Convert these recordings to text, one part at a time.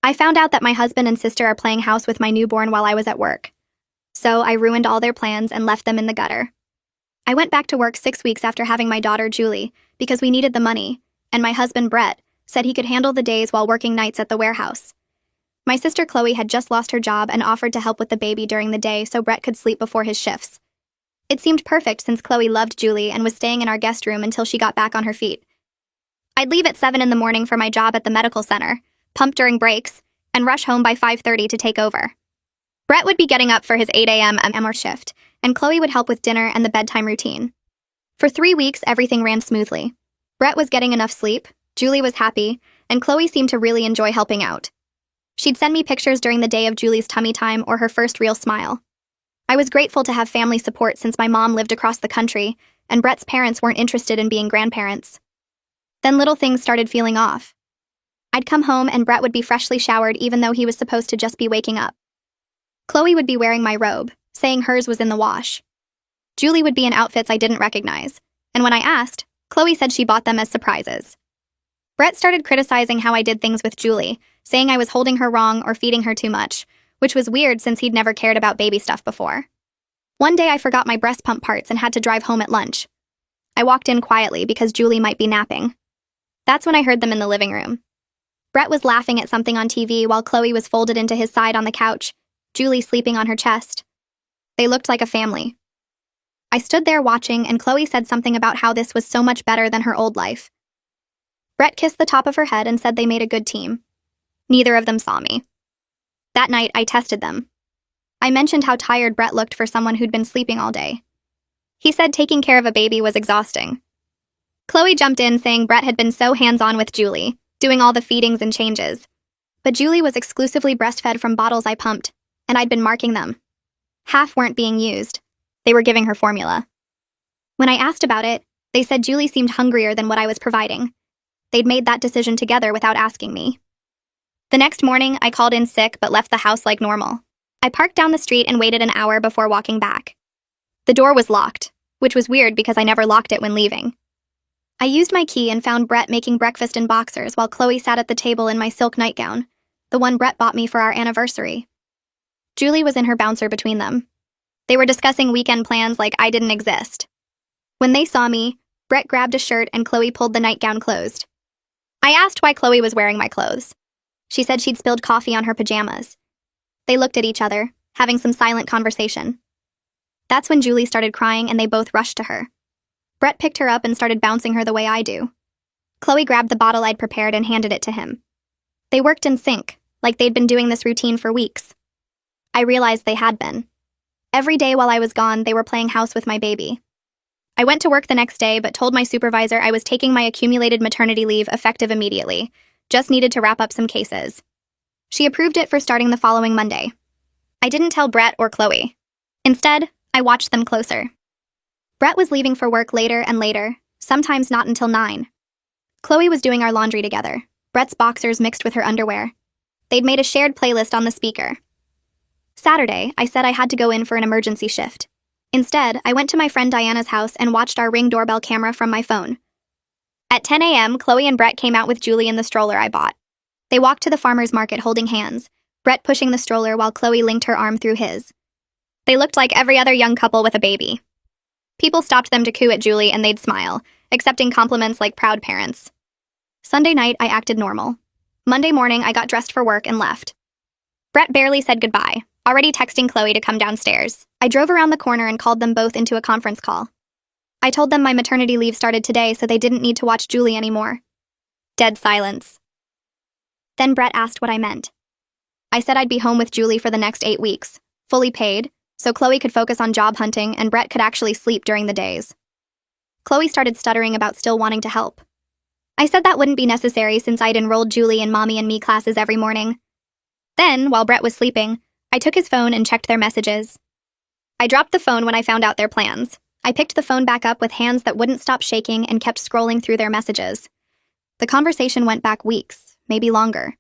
I found out that my husband and sister are playing house with my newborn while I was at work. So I ruined all their plans and left them in the gutter. I went back to work 6 weeks after having my daughter, Julie, because we needed the money, and my husband, Brett, said he could handle the days while working nights at the warehouse. My sister Chloe had just lost her job and offered to help with the baby during the day so Brett could sleep before his shifts. It seemed perfect since Chloe loved Julie and was staying in our guest room until she got back on her feet. I'd leave at 7 in the morning for my job at the medical center, pump during breaks, and rush home by 5:30 to take over. Brett would be getting up for his 8 a.m. MR shift, and Chloe would help with dinner and the bedtime routine. For 3 weeks, everything ran smoothly. Brett was getting enough sleep, Julie was happy, and Chloe seemed to really enjoy helping out. She'd send me pictures during the day of Julie's tummy time or her first real smile. I was grateful to have family support since my mom lived across the country, and Brett's parents weren't interested in being grandparents. Then little things started feeling off. I'd come home and Brett would be freshly showered even though he was supposed to just be waking up. Chloe would be wearing my robe, saying hers was in the wash. Julie would be in outfits I didn't recognize, and when I asked, Chloe said she bought them as surprises. Brett started criticizing how I did things with Julie, saying I was holding her wrong or feeding her too much, which was weird since he'd never cared about baby stuff before. One day I forgot my breast pump parts and had to drive home at lunch. I walked in quietly because Julie might be napping. That's when I heard them in the living room. Brett was laughing at something on TV while Chloe was folded into his side on the couch, Julie sleeping on her chest. They looked like a family. I stood there watching, and Chloe said something about how this was so much better than her old life. Brett kissed the top of her head and said they made a good team. Neither of them saw me. That night, I tested them. I mentioned how tired Brett looked for someone who'd been sleeping all day. He said taking care of a baby was exhausting. Chloe jumped in saying Brett had been so hands-on with Julie, doing all the feedings and changes. But Julie was exclusively breastfed from bottles I pumped, and I'd been marking them. Half weren't being used. They were giving her formula. When I asked about it, they said Julie seemed hungrier than what I was providing. They'd made that decision together without asking me. The next morning, I called in sick but left the house like normal. I parked down the street and waited an hour before walking back. The door was locked, which was weird because I never locked it when leaving. I used my key and found Brett making breakfast in boxers while Chloe sat at the table in my silk nightgown, the one Brett bought me for our anniversary. Julie was in her bouncer between them. They were discussing weekend plans like I didn't exist. When they saw me, Brett grabbed a shirt and Chloe pulled the nightgown closed. I asked why Chloe was wearing my clothes. She said she'd spilled coffee on her pajamas. They looked at each other, having some silent conversation. That's when Julie started crying and they both rushed to her. Brett picked her up and started bouncing her the way I do. Chloe grabbed the bottle I'd prepared and handed it to him. They worked in sync, like they'd been doing this routine for weeks. I realized they had been. Every day while I was gone, they were playing house with my baby. I went to work the next day but told my supervisor I was taking my accumulated maternity leave effective immediately, just needed to wrap up some cases. She approved it for starting the following Monday. I didn't tell Brett or Chloe. Instead, I watched them closer. Brett was leaving for work later and later, sometimes not until 9. Chloe was doing our laundry together, Brett's boxers mixed with her underwear. They'd made a shared playlist on the speaker. Saturday, I said I had to go in for an emergency shift. Instead, I went to my friend Diana's house and watched our Ring doorbell camera from my phone. At 10 a.m., Chloe and Brett came out with Julie in the stroller I bought. They walked to the farmer's market holding hands, Brett pushing the stroller while Chloe linked her arm through his. They looked like every other young couple with a baby. People stopped them to coo at Julie and they'd smile, accepting compliments like proud parents. Sunday night, I acted normal. Monday morning, I got dressed for work and left. Brett barely said goodbye, already texting Chloe to come downstairs. I drove around the corner and called them both into a conference call. I told them my maternity leave started today so they didn't need to watch Julie anymore. Dead silence. Then Brett asked what I meant. I said I'd be home with Julie for the next 8 weeks, fully paid, so Chloe could focus on job hunting and Brett could actually sleep during the days. Chloe started stuttering about still wanting to help. I said that wouldn't be necessary since I'd enrolled Julie in Mommy and Me classes every morning. Then, while Brett was sleeping, I took his phone and checked their messages. I dropped the phone when I found out their plans. I picked the phone back up with hands that wouldn't stop shaking and kept scrolling through their messages. The conversation went back weeks, maybe longer.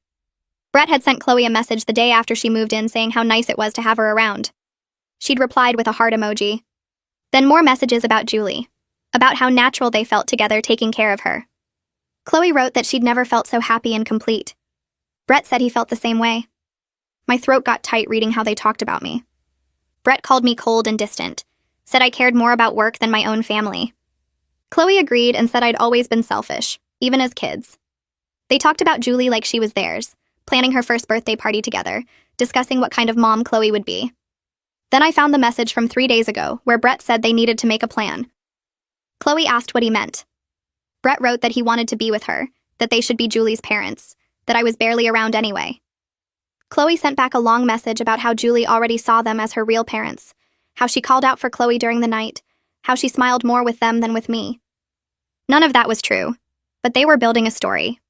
Brett had sent Chloe a message the day after she moved in saying how nice it was to have her around. She'd replied with a heart emoji. Then more messages about Julie, about how natural they felt together taking care of her. Chloe wrote that she'd never felt so happy and complete. Brett said he felt the same way. My throat got tight reading how they talked about me. Brett called me cold and distant, said I cared more about work than my own family. Chloe agreed and said I'd always been selfish, even as kids. They talked about Julie like she was theirs, planning her first birthday party together, discussing what kind of mom Chloe would be. Then I found the message from 3 days ago where Brett said they needed to make a plan. Chloe asked what he meant. Brett wrote that he wanted to be with her, that they should be Julie's parents, that I was barely around anyway. Chloe sent back a long message about how Julie already saw them as her real parents, how she called out for Chloe during the night, how she smiled more with them than with me. None of that was true, but they were building a story.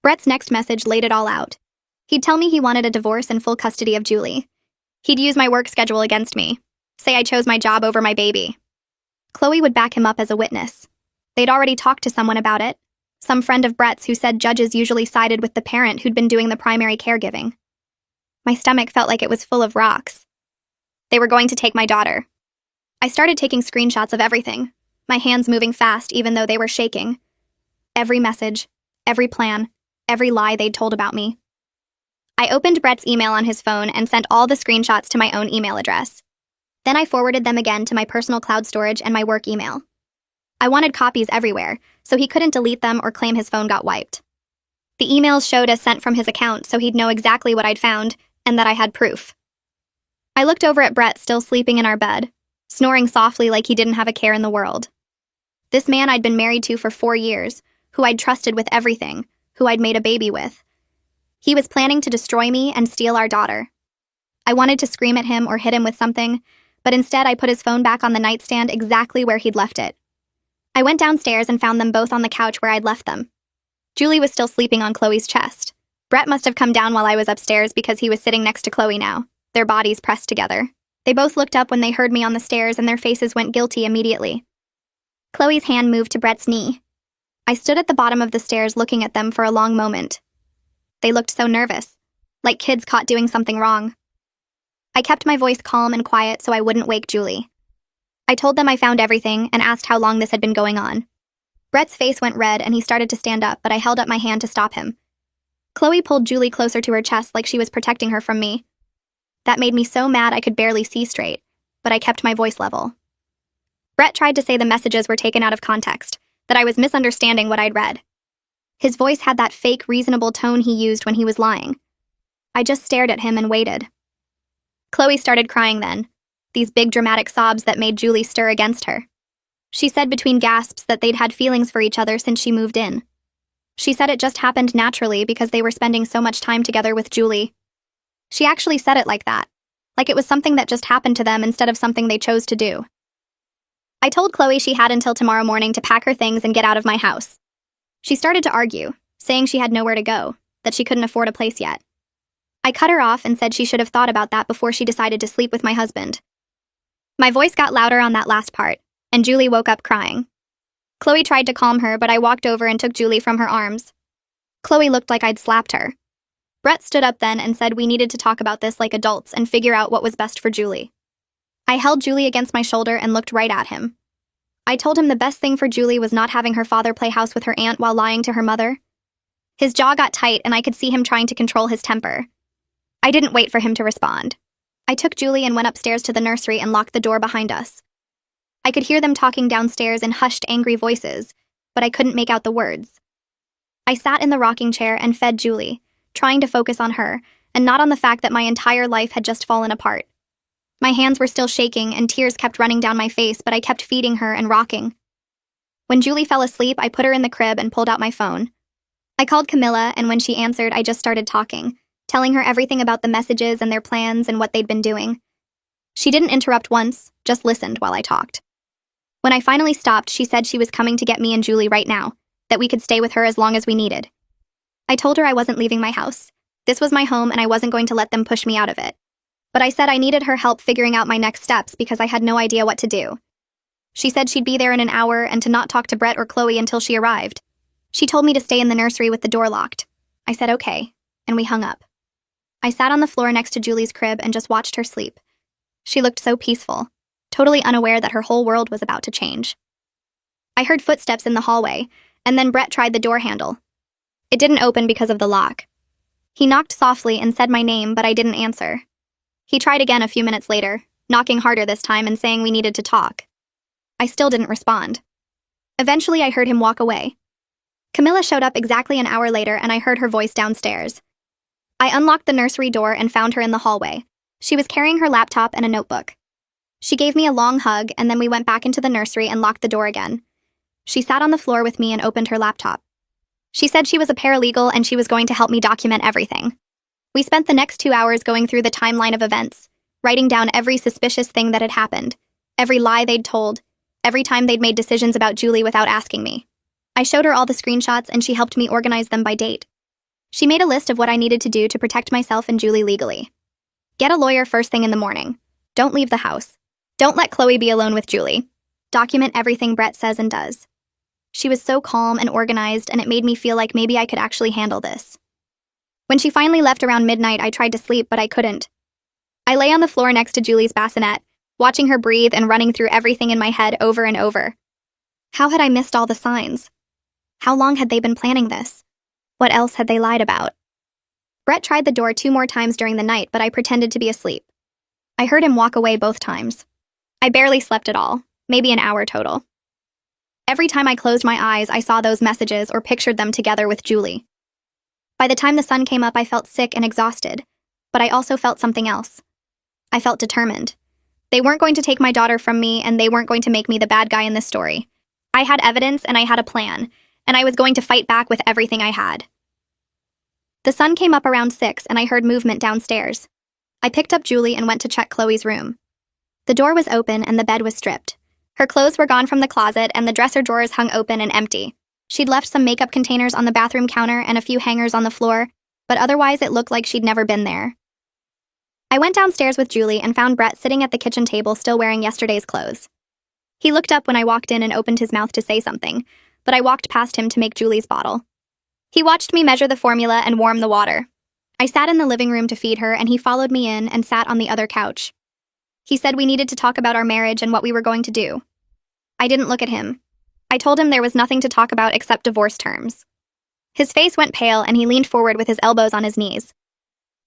Brett's next message laid it all out. He'd tell me he wanted a divorce and full custody of Julie. He'd use my work schedule against me, say I chose my job over my baby. Chloe would back him up as a witness. They'd already talked to someone about it, some friend of Brett's who said judges usually sided with the parent who'd been doing the primary caregiving. My stomach felt like it was full of rocks. They were going to take my daughter. I started taking screenshots of everything, my hands moving fast even though they were shaking. Every message, every plan, every lie they'd told about me. I opened Brett's email on his phone and sent all the screenshots to my own email address. Then I forwarded them again to my personal cloud storage and my work email. I wanted copies everywhere, so he couldn't delete them or claim his phone got wiped. The emails showed as sent from his account, so he'd know exactly what I'd found, and that I had proof. I looked over at Brett still sleeping in our bed, snoring softly like he didn't have a care in the world. This man I'd been married to for 4 years, who I'd trusted with everything, who I'd made a baby with. He was planning to destroy me and steal our daughter. I wanted to scream at him or hit him with something, but instead I put his phone back on the nightstand exactly where he'd left it. I went downstairs and found them both on the couch where I'd left them. Julie was still sleeping on Chloe's chest. Brett must have come down while I was upstairs because he was sitting next to Chloe now, their bodies pressed together. They both looked up when they heard me on the stairs and their faces went guilty immediately. Chloe's hand moved to Brett's knee. I stood at the bottom of the stairs looking at them for a long moment. They looked so nervous, like kids caught doing something wrong. I kept my voice calm and quiet so I wouldn't wake Julie. I told them I found everything and asked how long this had been going on. Brett's face went red and he started to stand up, but I held up my hand to stop him. Chloe pulled Julie closer to her chest like she was protecting her from me. That made me so mad I could barely see straight, but I kept my voice level. Brett tried to say the messages were taken out of context, that I was misunderstanding what I'd read. His voice had that fake, reasonable tone he used when he was lying. I just stared at him and waited. Chloe started crying then, these big dramatic sobs that made Julie stir against her. She said between gasps that they'd had feelings for each other since she moved in. She said it just happened naturally because they were spending so much time together with Julie. She actually said it like that, like it was something that just happened to them instead of something they chose to do. I told Chloe she had until tomorrow morning to pack her things and get out of my house. She started to argue, saying she had nowhere to go, that she couldn't afford a place yet. I cut her off and said she should have thought about that before she decided to sleep with my husband. My voice got louder on that last part, and Julie woke up crying. Chloe tried to calm her, but I walked over and took Julie from her arms. Chloe looked like I'd slapped her. Brett stood up then and said we needed to talk about this like adults and figure out what was best for Julie. I held Julie against my shoulder and looked right at him. I told him the best thing for Julie was not having her father play house with her aunt while lying to her mother. His jaw got tight and I could see him trying to control his temper. I didn't wait for him to respond. I took Julie and went upstairs to the nursery and locked the door behind us. I could hear them talking downstairs in hushed, angry voices, but I couldn't make out the words. I sat in the rocking chair and fed Julie, trying to focus on her, and not on the fact that my entire life had just fallen apart. My hands were still shaking and tears kept running down my face, but I kept feeding her and rocking. When Julie fell asleep, I put her in the crib and pulled out my phone. I called Camilla, and when she answered, I just started talking, telling her everything about the messages and their plans and what they'd been doing. She didn't interrupt once, just listened while I talked. When I finally stopped, she said she was coming to get me and Julie right now, that we could stay with her as long as we needed. I told her I wasn't leaving my house. This was my home and I wasn't going to let them push me out of it. But I said I needed her help figuring out my next steps because I had no idea what to do. She said she'd be there in an hour and to not talk to Brett or Chloe until she arrived. She told me to stay in the nursery with the door locked. I said okay, and we hung up. I sat on the floor next to Julie's crib and just watched her sleep. She looked so peaceful, totally unaware that her whole world was about to change. I heard footsteps in the hallway, and then Brett tried the door handle. It didn't open because of the lock. He knocked softly and said my name, but I didn't answer. He tried again a few minutes later, knocking harder this time and saying we needed to talk. I still didn't respond. Eventually, I heard him walk away. Camilla showed up exactly an hour later, and I heard her voice downstairs. I unlocked the nursery door and found her in the hallway. She was carrying her laptop and a notebook. She gave me a long hug, and then we went back into the nursery and locked the door again. She sat on the floor with me and opened her laptop. She said she was a paralegal and she was going to help me document everything. We spent the next 2 hours going through the timeline of events, writing down every suspicious thing that had happened, every lie they'd told, every time they'd made decisions about Julie without asking me. I showed her all the screenshots and she helped me organize them by date. She made a list of what I needed to do to protect myself and Julie legally. Get a lawyer first thing in the morning. Don't leave the house. Don't let Chloe be alone with Julie. Document everything Brett says and does. She was so calm and organized, and it made me feel like maybe I could actually handle this. When she finally left around midnight, I tried to sleep, but I couldn't. I lay on the floor next to Julie's bassinet, watching her breathe and running through everything in my head over and over. How had I missed all the signs? How long had they been planning this? What else had they lied about? Brett tried the door 2 more times during the night, but I pretended to be asleep. I heard him walk away both times. I barely slept at all, maybe an hour total. Every time I closed my eyes, I saw those messages or pictured them together with Julie. By the time the sun came up, I felt sick and exhausted, but I also felt something else. I felt determined. They weren't going to take my daughter from me, and they weren't going to make me the bad guy in this story. I had evidence and I had a plan, and I was going to fight back with everything I had. The sun came up around 6 and I heard movement downstairs. I picked up Julie and went to check Chloe's room. The door was open and the bed was stripped. Her clothes were gone from the closet and the dresser drawers hung open and empty. She'd left some makeup containers on the bathroom counter and a few hangers on the floor, but otherwise it looked like she'd never been there. I went downstairs with Julie and found Brett sitting at the kitchen table still wearing yesterday's clothes. He looked up when I walked in and opened his mouth to say something, but I walked past him to make Julie's bottle. He watched me measure the formula and warm the water. I sat in the living room to feed her and he followed me in and sat on the other couch. He said we needed to talk about our marriage and what we were going to do. I didn't look at him. I told him there was nothing to talk about except divorce terms. His face went pale and he leaned forward with his elbows on his knees.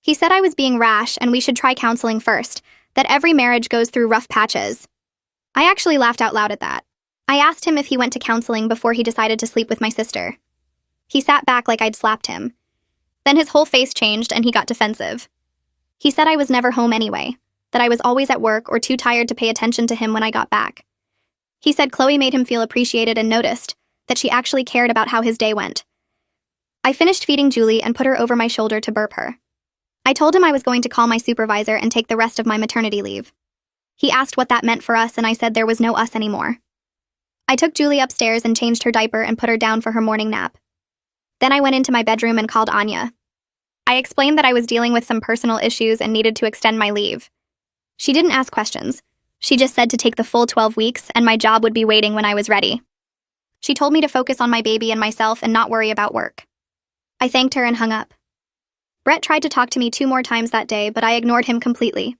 He said I was being rash and we should try counseling first, that every marriage goes through rough patches. I actually laughed out loud at that. I asked him if he went to counseling before he decided to sleep with my sister. He sat back like I'd slapped him. Then his whole face changed and he got defensive. He said I was never home anyway, that I was always at work or too tired to pay attention to him when I got back. He said Chloe made him feel appreciated and noticed, that she actually cared about how his day went. I finished feeding Julie and put her over my shoulder to burp her. I told him I was going to call my supervisor and take the rest of my maternity leave. He asked what that meant for us and I said there was no us anymore. I took Julie upstairs and changed her diaper and put her down for her morning nap. Then I went into my bedroom and called Anya. I explained that I was dealing with some personal issues and needed to extend my leave. She didn't ask questions. She just said to take the full 12 weeks and my job would be waiting when I was ready. She told me to focus on my baby and myself and not worry about work. I thanked her and hung up. Brett tried to talk to me 2 more times that day, but I ignored him completely.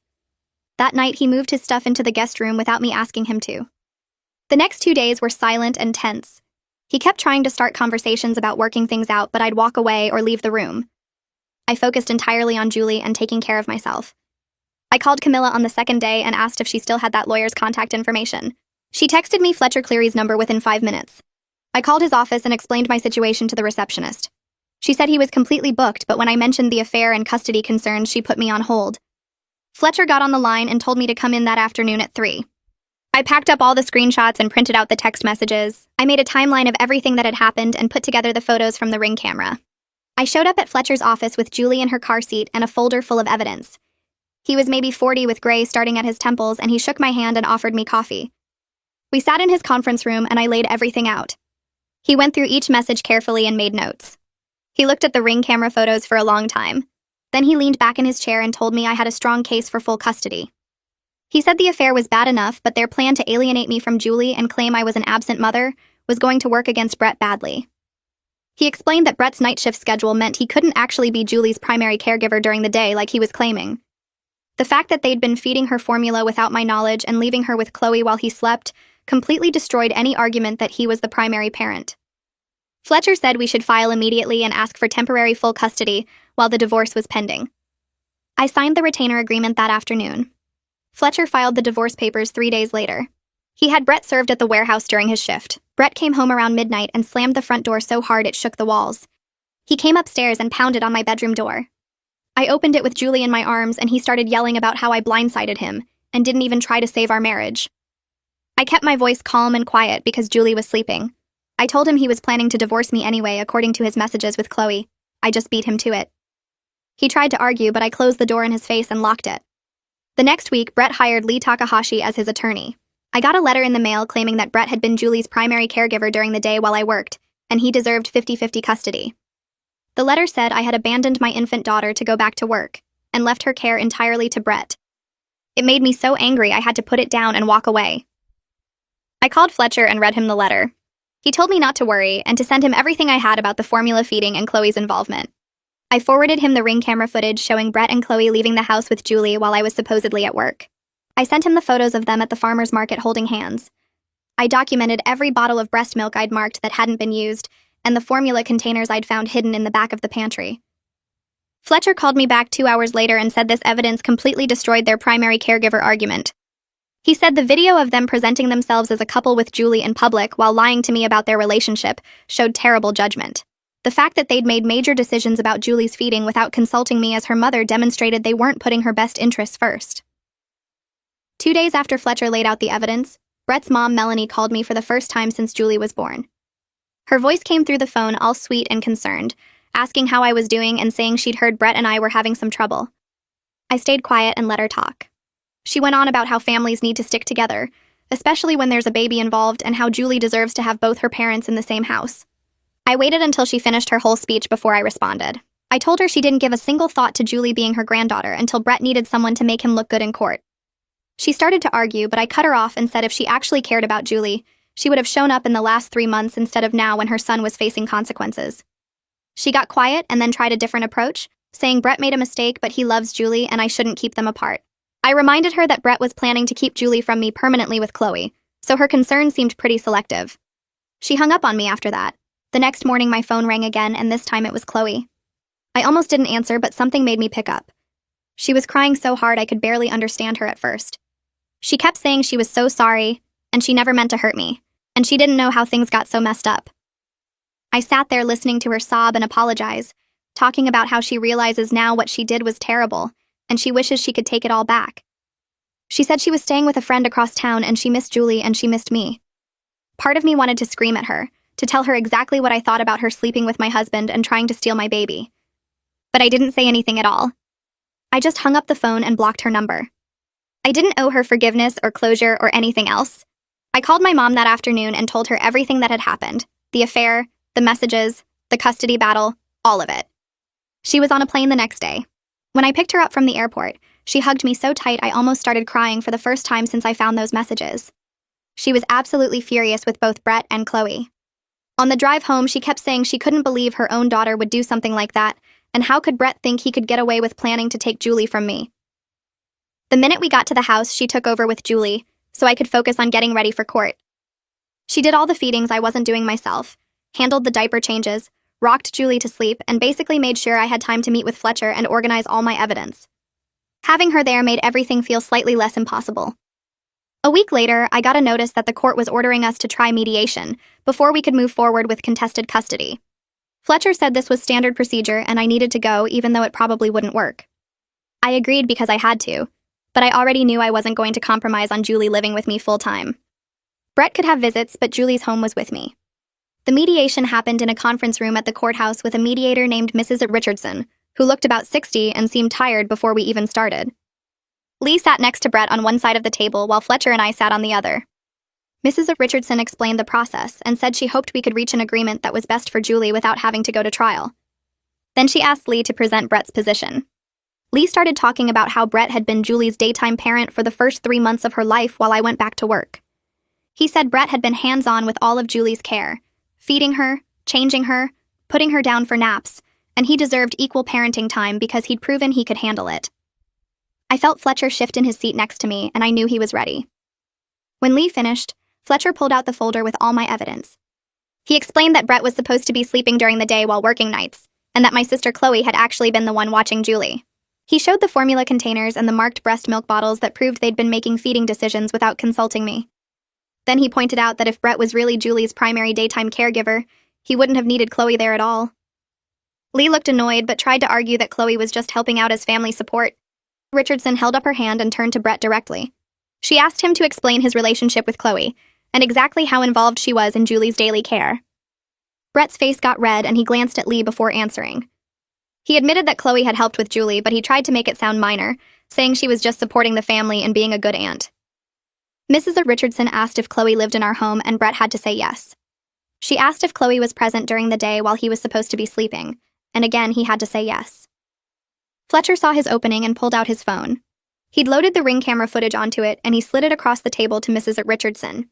That night, he moved his stuff into the guest room without me asking him to. The next 2 days were silent and tense. He kept trying to start conversations about working things out, but I'd walk away or leave the room. I focused entirely on Julie and taking care of myself. I called Camilla on the second day and asked if she still had that lawyer's contact information. She texted me Fletcher Cleary's number within 5 minutes. I called his office and explained my situation to the receptionist. She said he was completely booked, but when I mentioned the affair and custody concerns, she put me on hold. Fletcher got on the line and told me to come in that afternoon at 3. I packed up all the screenshots and printed out the text messages. I made a timeline of everything that had happened and put together the photos from the Ring camera. I showed up at Fletcher's office with Julie in her car seat and a folder full of evidence. He was maybe 40 with gray starting at his temples, and he shook my hand and offered me coffee. We sat in his conference room and I laid everything out. He went through each message carefully and made notes. He looked at the Ring camera photos for a long time. Then he leaned back in his chair and told me I had a strong case for full custody. He said the affair was bad enough, but their plan to alienate me from Julie and claim I was an absent mother was going to work against Brett badly. He explained that Brett's night shift schedule meant he couldn't actually be Julie's primary caregiver during the day like he was claiming. The fact that they'd been feeding her formula without my knowledge and leaving her with Chloe while he slept completely destroyed any argument that he was the primary parent. Fletcher said we should file immediately and ask for temporary full custody while the divorce was pending. I signed the retainer agreement that afternoon. Fletcher filed the divorce papers 3 days later. He had Brett served at the warehouse during his shift. Brett came home around midnight and slammed the front door so hard it shook the walls. He came upstairs and pounded on my bedroom door. I opened it with Julie in my arms, and he started yelling about how I blindsided him and didn't even try to save our marriage. I kept my voice calm and quiet because Julie was sleeping. I told him he was planning to divorce me anyway, according to his messages with Chloe. I just beat him to it. He tried to argue, but I closed the door in his face and locked it. The next week, Brett hired Lee Takahashi as his attorney. I got a letter in the mail claiming that Brett had been Julie's primary caregiver during the day while I worked, and he deserved 50-50 custody. The letter said I had abandoned my infant daughter to go back to work, and left her care entirely to Brett. It made me so angry I had to put it down and walk away. I called Fletcher and read him the letter. He told me not to worry and to send him everything I had about the formula feeding and Chloe's involvement. I forwarded him the Ring camera footage showing Brett and Chloe leaving the house with Julie while I was supposedly at work. I sent him the photos of them at the farmer's market holding hands. I documented every bottle of breast milk I'd marked that hadn't been used, and the formula containers I'd found hidden in the back of the pantry. Fletcher called me back 2 hours later and said this evidence completely destroyed their primary caregiver argument. He said the video of them presenting themselves as a couple with Julie in public while lying to me about their relationship showed terrible judgment. The fact that they'd made major decisions about Julie's feeding without consulting me as her mother demonstrated they weren't putting her best interests first. 2 days after Fletcher laid out the evidence, Brett's mom, Melanie, called me for the first time since Julie was born. Her voice came through the phone all sweet and concerned, asking how I was doing and saying she'd heard Brett and I were having some trouble. I stayed quiet and let her talk. She went on about how families need to stick together, especially when there's a baby involved, and how Julie deserves to have both her parents in the same house. I waited until she finished her whole speech before I responded. I told her she didn't give a single thought to Julie being her granddaughter until Brett needed someone to make him look good in court. She started to argue, but I cut her off and said if she actually cared about Julie, she would have shown up in the last 3 months instead of now when her son was facing consequences. She got quiet and then tried a different approach, saying Brett made a mistake but he loves Julie and I shouldn't keep them apart. I reminded her that Brett was planning to keep Julie from me permanently with Chloe, so her concern seemed pretty selective. She hung up on me after that. The next morning my phone rang again, and this time it was Chloe. I almost didn't answer, but something made me pick up. She was crying so hard I could barely understand her at first. She kept saying she was so sorry, and she never meant to hurt me, and she didn't know how things got so messed up. I sat there listening to her sob and apologize, talking about how she realizes now what she did was terrible, and she wishes she could take it all back. She said she was staying with a friend across town and she missed Julie and she missed me. Part of me wanted to scream at her, to tell her exactly what I thought about her sleeping with my husband and trying to steal my baby. But I didn't say anything at all. I just hung up the phone and blocked her number. I didn't owe her forgiveness or closure or anything else. I called my mom that afternoon and told her everything that had happened, the affair, the messages, the custody battle, all of it. She was on a plane the next day. When I picked her up from the airport, she hugged me so tight I almost started crying for the first time since I found those messages. She was absolutely furious with both Brett and Chloe. On the drive home, she kept saying she couldn't believe her own daughter would do something like that, and how could Brett think he could get away with planning to take Julie from me? The minute we got to the house, she took over with Julie, so I could focus on getting ready for court. She did all the feedings I wasn't doing myself, handled the diaper changes, rocked Julie to sleep, and basically made sure I had time to meet with Fletcher and organize all my evidence. Having her there made everything feel slightly less impossible. A week later, I got a notice that the court was ordering us to try mediation before we could move forward with contested custody. Fletcher said this was standard procedure and I needed to go even though it probably wouldn't work. I agreed because I had to, but I already knew I wasn't going to compromise on Julie living with me full-time. Brett could have visits, but Julie's home was with me. The mediation happened in a conference room at the courthouse with a mediator named Mrs. Richardson, who looked about 60 and seemed tired before we even started. Lee sat next to Brett on one side of the table while Fletcher and I sat on the other. Mrs. Richardson explained the process and said she hoped we could reach an agreement that was best for Julie without having to go to trial. Then she asked Lee to present Brett's position. Lee started talking about how Brett had been Julie's daytime parent for the first 3 months of her life while I went back to work. He said Brett had been hands-on with all of Julie's care, feeding her, changing her, putting her down for naps, and he deserved equal parenting time because he'd proven he could handle it. I felt Fletcher shift in his seat next to me, and I knew he was ready. When Lee finished, Fletcher pulled out the folder with all my evidence. He explained that Brett was supposed to be sleeping during the day while working nights, and that my sister Chloe had actually been the one watching Julie. He showed the formula containers and the marked breast milk bottles that proved they'd been making feeding decisions without consulting me. Then he pointed out that if Brett was really Julie's primary daytime caregiver, he wouldn't have needed Chloe there at all. Lee looked annoyed but tried to argue that Chloe was just helping out as family support. Richardson held up her hand and turned to Brett directly. She asked him to explain his relationship with Chloe and exactly how involved she was in Julie's daily care. Brett's face got red and he glanced at Lee before answering. He admitted that Chloe had helped with Julie, but he tried to make it sound minor, saying she was just supporting the family and being a good aunt. Mrs. Richardson asked if Chloe lived in our home, and Brett had to say yes. She asked if Chloe was present during the day while he was supposed to be sleeping, and again he had to say yes. Fletcher saw his opening and pulled out his phone. He'd loaded the Ring camera footage onto it, and he slid it across the table to Mrs. Richardson.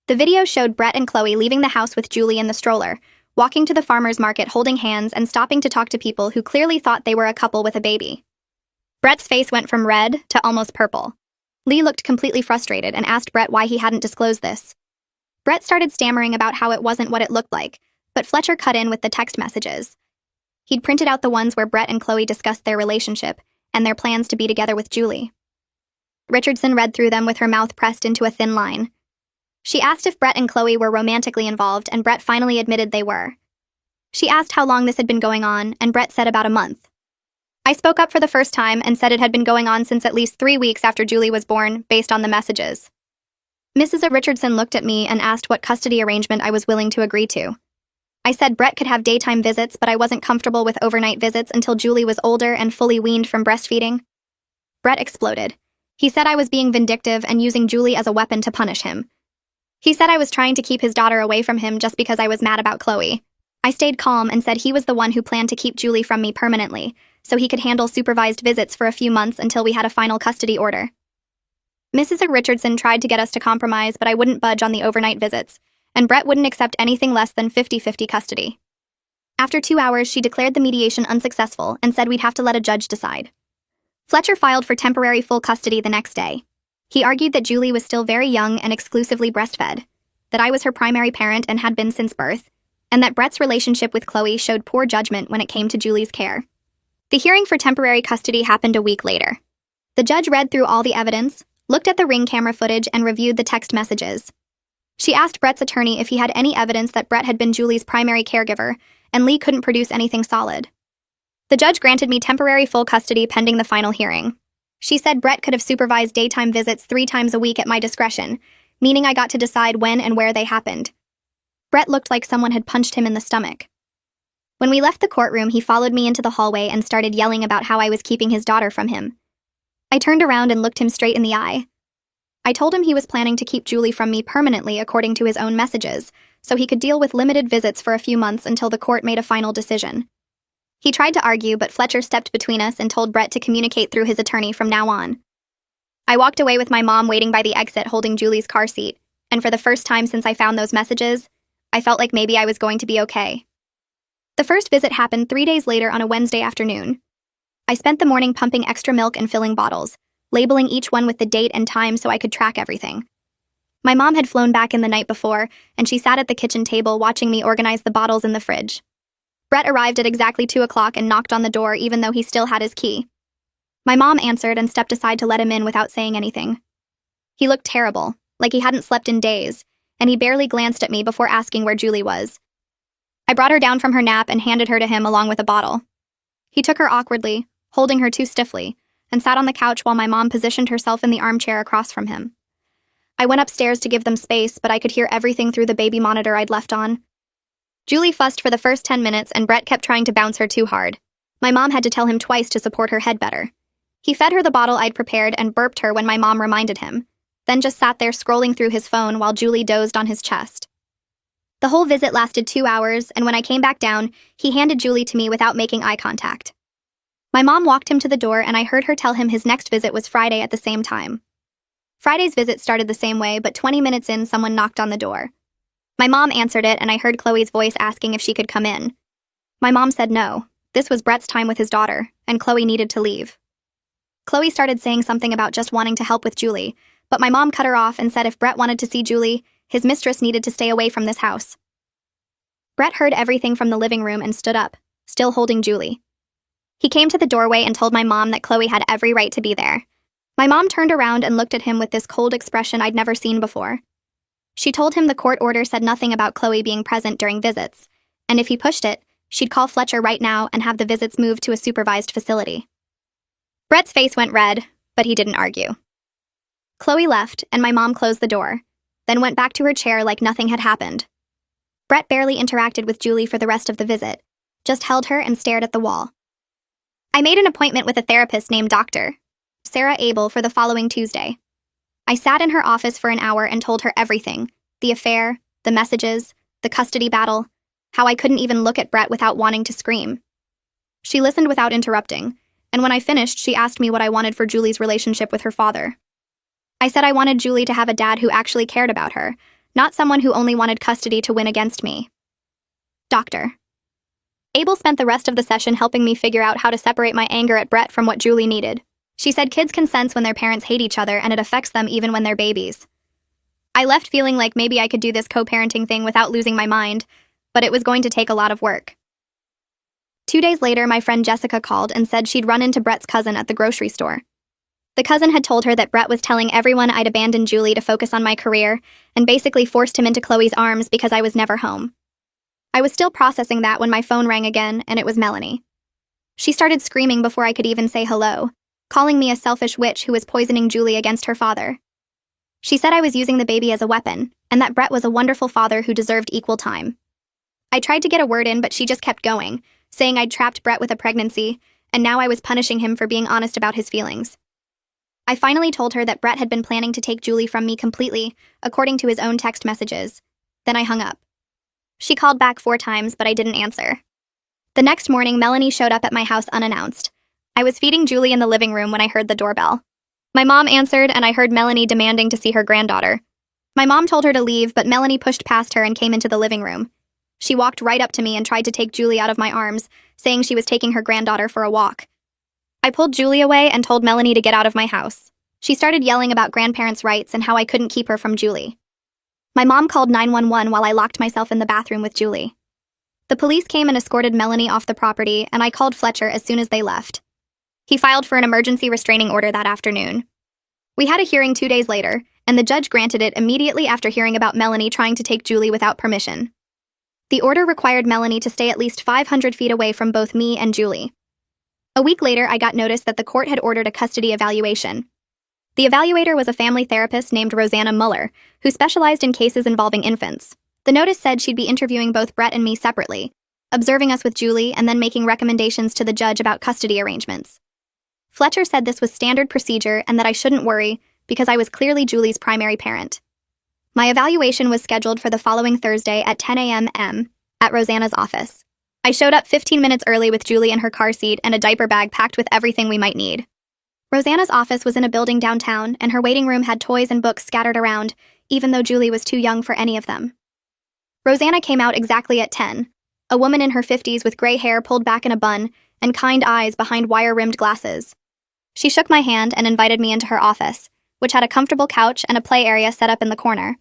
The video showed Brett and Chloe leaving the house with Julie in the stroller, walking to the farmer's market holding hands and stopping to talk to people who clearly thought they were a couple with a baby. Brett's face went from red to almost purple. Lee looked completely frustrated and asked Brett why he hadn't disclosed this. Brett started stammering about how it wasn't what it looked like, but Fletcher cut in with the text messages. He'd printed out the ones where Brett and Chloe discussed their relationship and their plans to be together with Julie. Richardson read through them with her mouth pressed into a thin line. She asked if Brett and Chloe were romantically involved, and Brett finally admitted they were. She asked how long this had been going on, and Brett said about a month. I spoke up for the first time and said it had been going on since at least 3 weeks after Julie was born, based on the messages. Mrs. Richardson looked at me and asked what custody arrangement I was willing to agree to. I said Brett could have daytime visits, but I wasn't comfortable with overnight visits until Julie was older and fully weaned from breastfeeding. Brett exploded. He said I was being vindictive and using Julie as a weapon to punish him. He said I was trying to keep his daughter away from him just because I was mad about Chloe. I stayed calm and said he was the one who planned to keep Julie from me permanently, so he could handle supervised visits for a few months until we had a final custody order. Mrs. Richardson tried to get us to compromise, but I wouldn't budge on the overnight visits, and Brett wouldn't accept anything less than 50-50 custody. After 2 hours, she declared the mediation unsuccessful and said we'd have to let a judge decide. Fletcher filed for temporary full custody the next day. He argued that Julie was still very young and exclusively breastfed, that I was her primary parent and had been since birth, and that Brett's relationship with Chloe showed poor judgment when it came to Julie's care. The hearing for temporary custody happened a week later. The judge read through all the evidence, looked at the Ring camera footage, and reviewed the text messages. She asked Brett's attorney if he had any evidence that Brett had been Julie's primary caregiver, and Lee couldn't produce anything solid. The judge granted me temporary full custody pending the final hearing. She said Brett could have supervised daytime visits 3 times a week at my discretion, meaning I got to decide when and where they happened. Brett looked like someone had punched him in the stomach. When we left the courtroom, he followed me into the hallway and started yelling about how I was keeping his daughter from him. I turned around and looked him straight in the eye. I told him he was planning to keep Julie from me permanently according to his own messages, so he could deal with limited visits for a few months until the court made a final decision. He tried to argue, but Fletcher stepped between us and told Brett to communicate through his attorney from now on. I walked away with my mom waiting by the exit holding Julie's car seat, and for the first time since I found those messages, I felt like maybe I was going to be okay. The first visit happened 3 days later on a Wednesday afternoon. I spent the morning pumping extra milk and filling bottles, labeling each one with the date and time so I could track everything. My mom had flown back in the night before, and she sat at the kitchen table watching me organize the bottles in the fridge. Brett arrived at exactly 2 o'clock and knocked on the door even though he still had his key. My mom answered and stepped aside to let him in without saying anything. He looked terrible, like he hadn't slept in days, and he barely glanced at me before asking where Julie was. I brought her down from her nap and handed her to him along with a bottle. He took her awkwardly, holding her too stiffly, and sat on the couch while my mom positioned herself in the armchair across from him. I went upstairs to give them space, but I could hear everything through the baby monitor I'd left on. Julie fussed for the first 10 minutes, and Brett kept trying to bounce her too hard. My mom had to tell him twice to support her head better. He fed her the bottle I'd prepared and burped her when my mom reminded him, then just sat there scrolling through his phone while Julie dozed on his chest. The whole visit lasted 2 hours, and when I came back down, he handed Julie to me without making eye contact. My mom walked him to the door, and I heard her tell him his next visit was Friday at the same time. Friday's visit started the same way, but 20 minutes in, someone knocked on the door. My mom answered it, and I heard Chloe's voice asking if she could come in. My mom said no. This was Brett's time with his daughter, and Chloe needed to leave. Chloe started saying something about just wanting to help with Julie, but my mom cut her off and said if Brett wanted to see Julie, his mistress needed to stay away from this house. Brett heard everything from the living room and stood up, still holding Julie. He came to the doorway and told my mom that Chloe had every right to be there. My mom turned around and looked at him with this cold expression I'd never seen before. She told him the court order said nothing about Chloe being present during visits, and if he pushed it, she'd call Fletcher right now and have the visits moved to a supervised facility. Brett's face went red, but he didn't argue. Chloe left, and my mom closed the door, then went back to her chair like nothing had happened. Brett barely interacted with Julie for the rest of the visit, just held her and stared at the wall. I made an appointment with a therapist named Dr. Sarah Abel for the following Tuesday. I sat in her office for an hour and told her everything, the affair, the messages, the custody battle, how I couldn't even look at Brett without wanting to scream. She listened without interrupting, and when I finished, she asked me what I wanted for Julie's relationship with her father. I said I wanted Julie to have a dad who actually cared about her, not someone who only wanted custody to win against me. Dr. Abel spent the rest of the session helping me figure out how to separate my anger at Brett from what Julie needed. She said kids can sense when their parents hate each other and it affects them even when they're babies. I left feeling like maybe I could do this co-parenting thing without losing my mind, but it was going to take a lot of work. 2 days later, my friend Jessica called and said she'd run into Brett's cousin at the grocery store. The cousin had told her that Brett was telling everyone I'd abandoned Julie to focus on my career and basically forced him into Chloe's arms because I was never home. I was still processing that when my phone rang again, and it was Melanie. She started screaming before I could even say hello, calling me a selfish witch who was poisoning Julie against her father. She said I was using the baby as a weapon, and that Brett was a wonderful father who deserved equal time. I tried to get a word in, but she just kept going, saying I'd trapped Brett with a pregnancy, and now I was punishing him for being honest about his feelings. I finally told her that Brett had been planning to take Julie from me completely, according to his own text messages. Then I hung up. She called back 4 times, but I didn't answer. The next morning, Melanie showed up at my house unannounced. I was feeding Julie in the living room when I heard the doorbell. My mom answered, and I heard Melanie demanding to see her granddaughter. My mom told her to leave, but Melanie pushed past her and came into the living room. She walked right up to me and tried to take Julie out of my arms, saying she was taking her granddaughter for a walk. I pulled Julie away and told Melanie to get out of my house. She started yelling about grandparents' rights and how I couldn't keep her from Julie. My mom called 911 while I locked myself in the bathroom with Julie. The police came and escorted Melanie off the property, and I called Fletcher as soon as they left. He filed for an emergency restraining order that afternoon. We had a hearing 2 days later, and the judge granted it immediately after hearing about Melanie trying to take Julie without permission. The order required Melanie to stay at least 500 feet away from both me and Julie. A week later, I got notice that the court had ordered a custody evaluation. The evaluator was a family therapist named Rosanna Muller, who specialized in cases involving infants. The notice said she'd be interviewing both Brett and me separately, observing us with Julie, and then making recommendations to the judge about custody arrangements. Fletcher said this was standard procedure and that I shouldn't worry because I was clearly Julie's primary parent. My evaluation was scheduled for the following Thursday at 10 a.m. at Rosanna's office. I showed up 15 minutes early with Julie in her car seat and a diaper bag packed with everything we might need. Rosanna's office was in a building downtown, and her waiting room had toys and books scattered around, even though Julie was too young for any of them. Rosanna came out exactly at 10, a woman in her 50s with gray hair pulled back in a bun and kind eyes behind wire-rimmed glasses. She shook my hand and invited me into her office, which had a comfortable couch and a play area set up in the corner.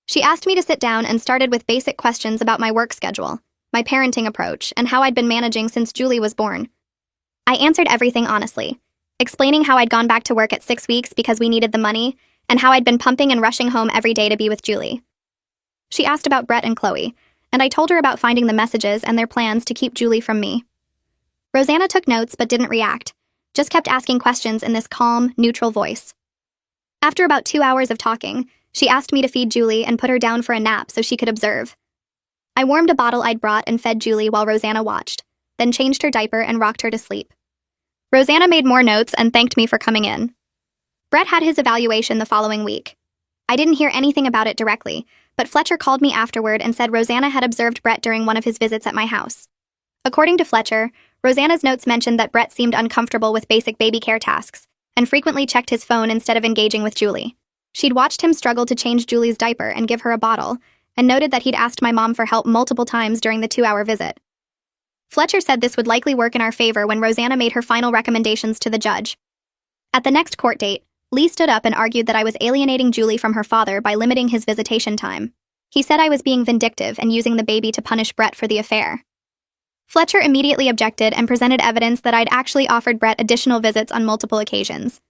She asked me to sit down and started with basic questions about my work schedule, my parenting approach, and how I'd been managing since Julie was born. I answered everything honestly, explaining how I'd gone back to work at 6 weeks because we needed the money, and how I'd been pumping and rushing home every day to be with Julie. She asked about Brett and Chloe, and I told her about finding the messages and their plans to keep Julie from me. Rosanna took notes but didn't react, just kept asking questions in this calm, neutral voice. After about 2 hours of talking, she asked me to feed Julie and put her down for a nap so she could observe. I warmed a bottle I'd brought and fed Julie while Rosanna watched, then changed her diaper and rocked her to sleep. Rosanna made more notes and thanked me for coming in. Brett had his evaluation the following week. I didn't hear anything about it directly, but Fletcher called me afterward and said Rosanna had observed Brett during one of his visits at my house. According to Fletcher, Rosanna's notes mentioned that Brett seemed uncomfortable with basic baby care tasks and frequently checked his phone instead of engaging with Julie. She'd watched him struggle to change Julie's diaper and give her a bottle, and noted that he'd asked my mom for help multiple times during the 2-hour visit. Fletcher said this would likely work in our favor when Rosanna made her final recommendations to the judge. At the next court date, Lee stood up and argued that I was alienating Julie from her father by limiting his visitation time. He said I was being vindictive and using the baby to punish Brett for the affair. Fletcher immediately objected and presented evidence that I'd actually offered Brett additional visits on multiple occasions.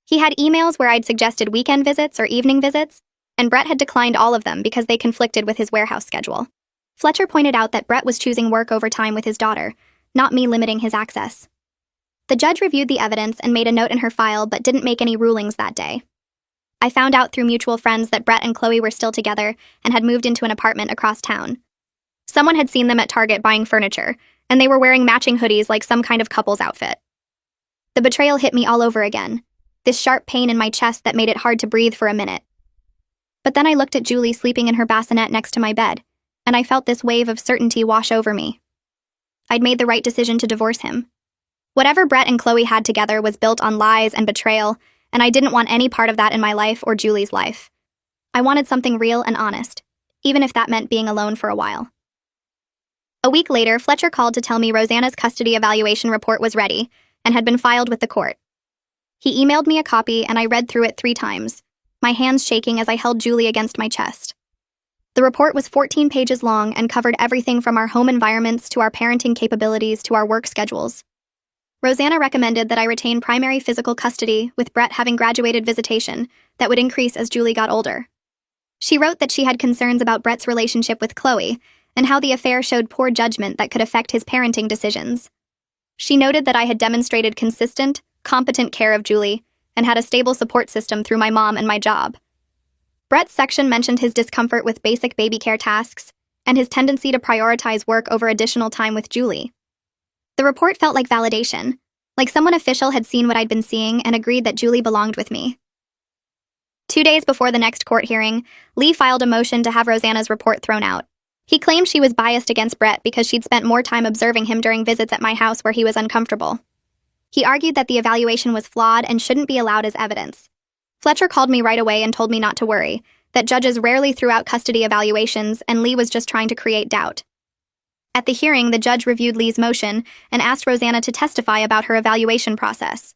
He had emails where I'd suggested weekend visits or evening visits, and Brett had declined all of them because they conflicted with his warehouse schedule. Fletcher pointed out that Brett was choosing work over time with his daughter, not me limiting his access. The judge reviewed the evidence and made a note in her file but didn't make any rulings that day. I found out through mutual friends that Brett and Chloe were still together and had moved into an apartment across town. Someone had seen them at Target buying furniture, and they were wearing matching hoodies like some kind of couple's outfit. The betrayal hit me all over again, this sharp pain in my chest that made it hard to breathe for a minute. But then I looked at Julie sleeping in her bassinet next to my bed, and I felt this wave of certainty wash over me. I'd made the right decision to divorce him. Whatever Brett and Chloe had together was built on lies and betrayal, and I didn't want any part of that in my life or Julie's life. I wanted something real and honest, even if that meant being alone for a while. A week later, Fletcher called to tell me Rosanna's custody evaluation report was ready and had been filed with the court. He emailed me a copy and I read through it 3 times, my hands shaking as I held Julie against my chest. The report was 14 pages long and covered everything from our home environments to our parenting capabilities to our work schedules. Rosanna recommended that I retain primary physical custody, with Brett having graduated visitation that would increase as Julie got older. She wrote that she had concerns about Brett's relationship with Chloe and how the affair showed poor judgment that could affect his parenting decisions. She noted that I had demonstrated consistent, competent care of Julie and had a stable support system through my mom and my job. Brett's section mentioned his discomfort with basic baby care tasks and his tendency to prioritize work over additional time with Julie. The report felt like validation, like someone official had seen what I'd been seeing and agreed that Julie belonged with me. 2 days before the next court hearing, Lee filed a motion to have Rosanna's report thrown out. He claimed she was biased against Brett because she'd spent more time observing him during visits at my house where he was uncomfortable. He argued that the evaluation was flawed and shouldn't be allowed as evidence. Fletcher called me right away and told me not to worry, that judges rarely threw out custody evaluations and Lee was just trying to create doubt. At the hearing, the judge reviewed Lee's motion and asked Rosanna to testify about her evaluation process.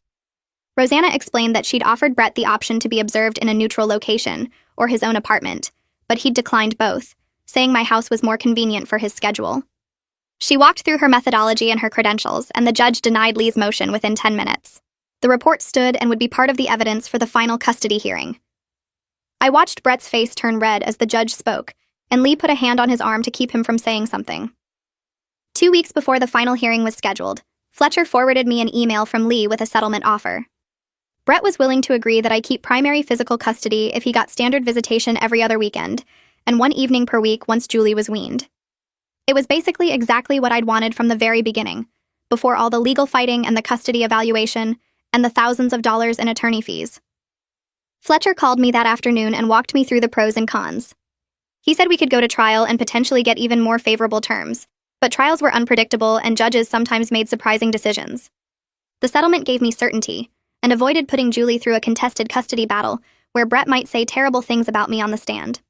Rosanna explained that she'd offered Brett the option to be observed in a neutral location, or his own apartment, but he'd declined both, saying my house was more convenient for his schedule. She walked through her methodology and her credentials, and the judge denied Lee's motion within 10 minutes. The report stood and would be part of the evidence for the final custody hearing. I watched Brett's face turn red as the judge spoke, and Lee put a hand on his arm to keep him from saying something. 2 weeks before the final hearing was scheduled, Fletcher forwarded me an email from Lee with a settlement offer. Brett was willing to agree that I keep primary physical custody if he got standard visitation every other weekend, and 1 evening per week once Julie was weaned. It was basically exactly what I'd wanted from the very beginning, before all the legal fighting and the custody evaluation, and the thousands of dollars in attorney fees. Fletcher called me that afternoon and walked me through the pros and cons. He said we could go to trial and potentially get even more favorable terms, but trials were unpredictable and judges sometimes made surprising decisions. The settlement gave me certainty, and avoided putting Julie through a contested custody battle where Brett might say terrible things about me on the stand.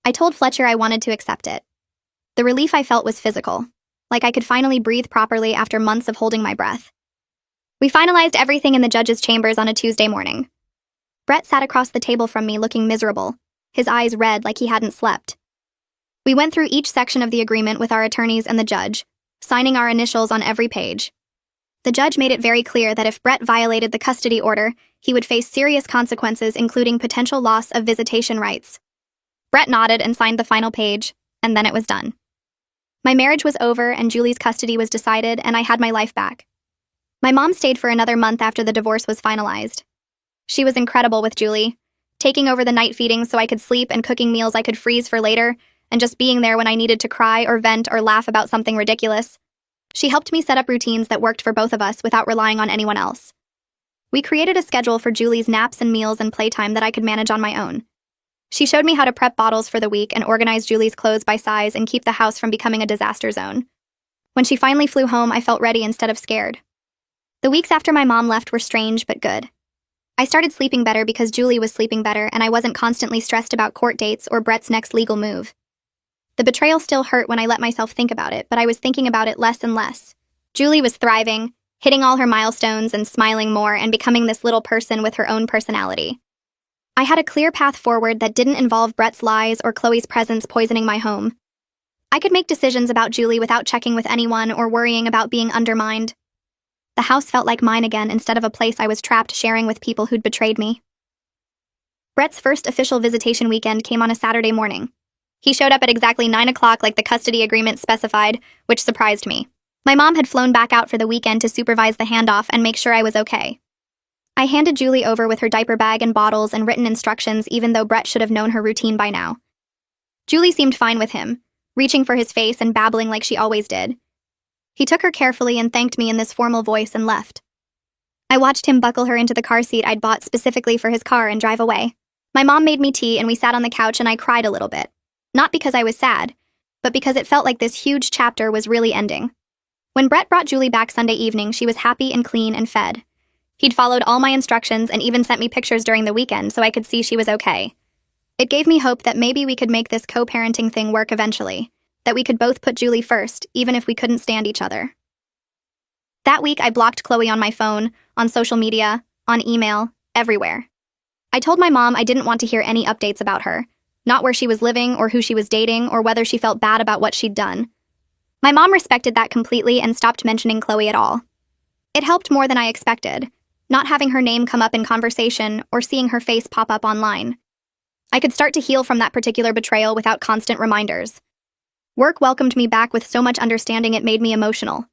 I told Fletcher I wanted to accept it. The relief I felt was physical, like I could finally breathe properly after months of holding my breath. We finalized everything in the judge's chambers on a Tuesday morning. Brett sat across the table from me looking miserable, his eyes red like he hadn't slept. We went through each section of the agreement with our attorneys and the judge, signing our initials on every page. The judge made it very clear that if Brett violated the custody order, he would face serious consequences, including potential loss of visitation rights. Brett nodded and signed the final page, and then it was done. My marriage was over and Julie's custody was decided, and I had my life back. My mom stayed for another month after the divorce was finalized. She was incredible with Julie, taking over the night feedings so I could sleep and cooking meals I could freeze for later, and just being there when I needed to cry or vent or laugh about something ridiculous. She helped me set up routines that worked for both of us without relying on anyone else. We created a schedule for Julie's naps and meals and playtime that I could manage on my own. She showed me how to prep bottles for the week and organize Julie's clothes by size and keep the house from becoming a disaster zone. When she finally flew home, I felt ready instead of scared. The weeks after my mom left were strange but good. I started sleeping better because Julie was sleeping better and I wasn't constantly stressed about court dates or Brett's next legal move. The betrayal still hurt when I let myself think about it, but I was thinking about it less and less. Julie was thriving, hitting all her milestones and smiling more and becoming this little person with her own personality. I had a clear path forward that didn't involve Brett's lies or Chloe's presence poisoning my home. I could make decisions about Julie without checking with anyone or worrying about being undermined. The house felt like mine again instead of a place I was trapped sharing with people who'd betrayed me. Brett's first official visitation weekend came on a Saturday morning. He showed up at exactly 9 o'clock like the custody agreement specified, which surprised me. My mom had flown back out for the weekend to supervise the handoff and make sure I was okay. I handed Julie over with her diaper bag and bottles and written instructions, even though Brett should have known her routine by now. Julie seemed fine with him, reaching for his face and babbling like she always did. He took her carefully and thanked me in this formal voice and left. I watched him buckle her into the car seat I'd bought specifically for his car and drive away. My mom made me tea and we sat on the couch and I cried a little bit. Not because I was sad, but because it felt like this huge chapter was really ending. When Brett brought Julie back Sunday evening, she was happy and clean and fed. He'd followed all my instructions and even sent me pictures during the weekend so I could see she was okay. It gave me hope that maybe we could make this co-parenting thing work eventually, that we could both put Julie first, even if we couldn't stand each other. That week, I blocked Chloe on my phone, on social media, on email, everywhere. I told my mom I didn't want to hear any updates about her, not where she was living or who she was dating or whether she felt bad about what she'd done. My mom respected that completely and stopped mentioning Chloe at all. It helped more than I expected, not having her name come up in conversation or seeing her face pop up online. I could start to heal from that particular betrayal without constant reminders. Work welcomed me back with so much understanding it made me emotional.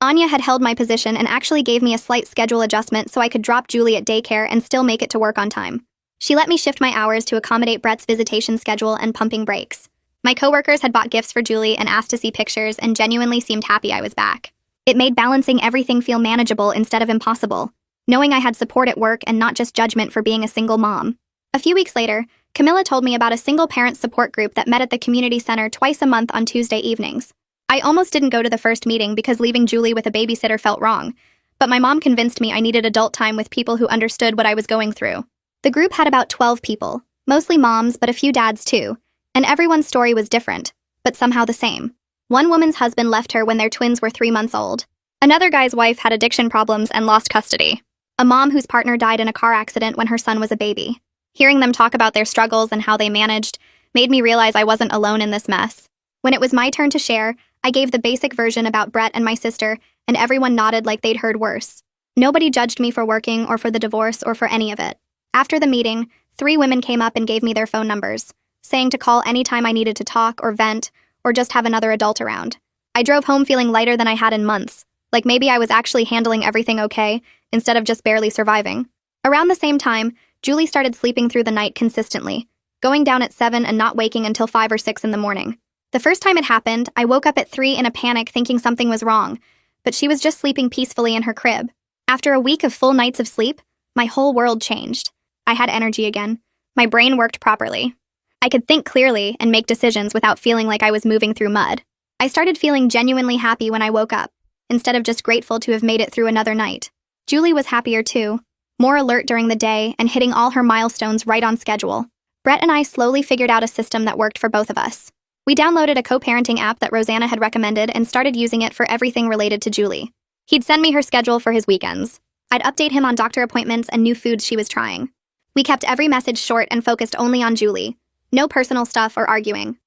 Anya had held my position and actually gave me a slight schedule adjustment so I could drop Julie at daycare and still make it to work on time. She let me shift my hours to accommodate Brett's visitation schedule and pumping breaks. My coworkers had bought gifts for Julie and asked to see pictures and genuinely seemed happy I was back. It made balancing everything feel manageable instead of impossible, knowing I had support at work and not just judgment for being a single mom. A few weeks later, Camilla told me about a single-parent support group that met at the community center twice a month on Tuesday evenings. I almost didn't go to the first meeting because leaving Julie with a babysitter felt wrong, but my mom convinced me I needed adult time with people who understood what I was going through. The group had about 12 people, mostly moms but a few dads too, and everyone's story was different, but somehow the same. One woman's husband left her when their twins were 3 months old. Another guy's wife had addiction problems and lost custody. A mom whose partner died in a car accident when her son was a baby. Hearing them talk about their struggles and how they managed made me realize I wasn't alone in this mess. When it was my turn to share, I gave the basic version about Brett and my sister, and everyone nodded like they'd heard worse. Nobody judged me for working or for the divorce or for any of it. After the meeting, 3 women came up and gave me their phone numbers, saying to call anytime I needed to talk or vent or just have another adult around. I drove home feeling lighter than I had in months, like maybe I was actually handling everything okay instead of just barely surviving. Around the same time, Julie started sleeping through the night consistently, going down at 7 and not waking until 5 or 6 in the morning. The first time it happened, I woke up at 3 in a panic thinking something was wrong, but she was just sleeping peacefully in her crib. After a week of full nights of sleep, my whole world changed. I had energy again. My brain worked properly. I could think clearly and make decisions without feeling like I was moving through mud. I started feeling genuinely happy when I woke up, instead of just grateful to have made it through another night. Julie was happier too, more alert during the day and hitting all her milestones right on schedule. Brett and I slowly figured out a system that worked for both of us. We downloaded a co-parenting app that Rosanna had recommended and started using it for everything related to Julie. He'd send me her schedule for his weekends. I'd update him on doctor appointments and new foods she was trying. We kept every message short and focused only on Julie. No personal stuff or arguing.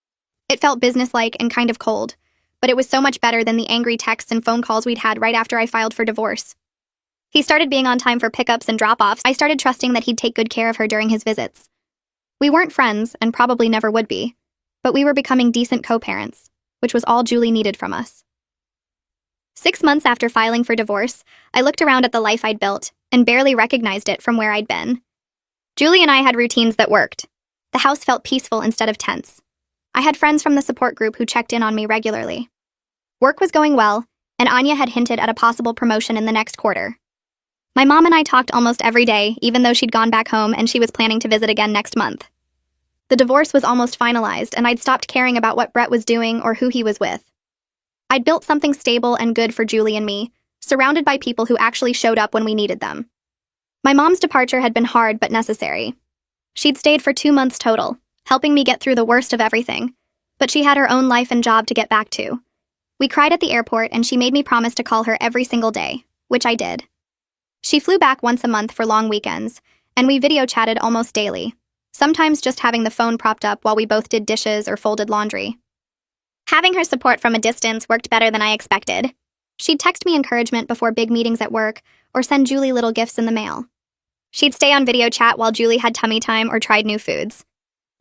It felt businesslike and kind of cold, but it was so much better than the angry texts and phone calls we'd had right after I filed for divorce. He started being on time for pickups and drop-offs. I started trusting that he'd take good care of her during his visits. We weren't friends, and probably never would be, but we were becoming decent co-parents, which was all Julie needed from us. 6 months after filing for divorce, I looked around at the life I'd built and barely recognized it from where I'd been. Julie and I had routines that worked. The house felt peaceful instead of tense. I had friends from the support group who checked in on me regularly. Work was going well, and Anya had hinted at a possible promotion in the next quarter. My mom and I talked almost every day, even though she'd gone back home and she was planning to visit again next month. The divorce was almost finalized, and I'd stopped caring about what Brett was doing or who he was with. I'd built something stable and good for Julie and me, surrounded by people who actually showed up when we needed them. My mom's departure had been hard but necessary. She'd stayed for 2 months total, helping me get through the worst of everything, but she had her own life and job to get back to. We cried at the airport, and she made me promise to call her every single day, which I did. She flew back once a month for long weekends, and we video chatted almost daily, sometimes just having the phone propped up while we both did dishes or folded laundry. Having her support from a distance worked better than I expected. She'd text me encouragement before big meetings at work or send Julie little gifts in the mail. She'd stay on video chat while Julie had tummy time or tried new foods.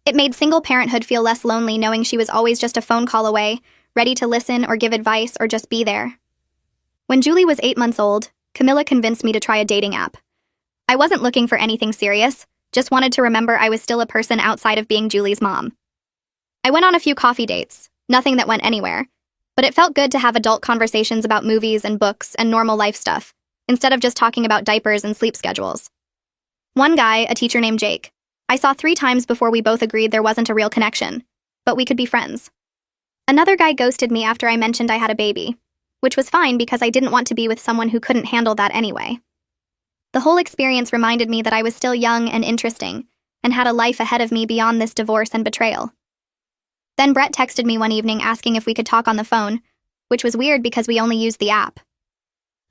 It made single parenthood feel less lonely knowing she was always just a phone call away, ready to listen or give advice or just be there. When Julie was 8 months old, Camilla convinced me to try a dating app. I wasn't looking for anything serious, just wanted to remember I was still a person outside of being Julie's mom. I went on a few coffee dates, nothing that went anywhere, but it felt good to have adult conversations about movies and books and normal life stuff, instead of just talking about diapers and sleep schedules. One guy, a teacher named Jake, I saw 3 times before we both agreed there wasn't a real connection, but we could be friends. Another guy ghosted me after I mentioned I had a baby, which was fine because I didn't want to be with someone who couldn't handle that anyway. The whole experience reminded me that I was still young and interesting, and had a life ahead of me beyond this divorce and betrayal. Then Brett texted me one evening asking if we could talk on the phone, which was weird because we only used the app.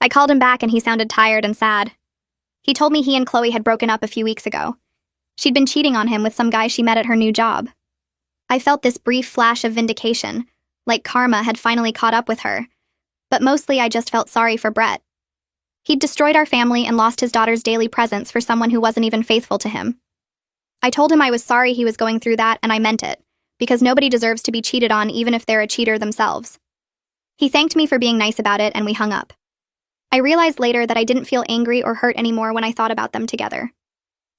I called him back and he sounded tired and sad. He told me he and Chloe had broken up a few weeks ago. She'd been cheating on him with some guy she met at her new job. I felt this brief flash of vindication, like karma had finally caught up with her, but mostly I just felt sorry for Brett. He'd destroyed our family and lost his daughter's daily presence for someone who wasn't even faithful to him. I told him I was sorry he was going through that, and I meant it, because nobody deserves to be cheated on even if they're a cheater themselves. He thanked me for being nice about it, and we hung up. I realized later that I didn't feel angry or hurt anymore when I thought about them together.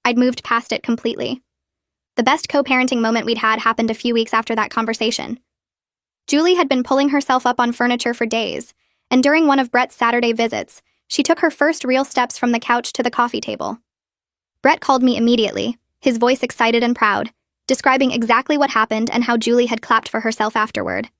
I'd moved past it completely. The best co-parenting moment we'd had happened a few weeks after that conversation. Julie had been pulling herself up on furniture for days, and during one of Brett's Saturday visits, she took her first real steps from the couch to the coffee table. Brett called me immediately, his voice excited and proud, describing exactly what happened and how Julie had clapped for herself afterward.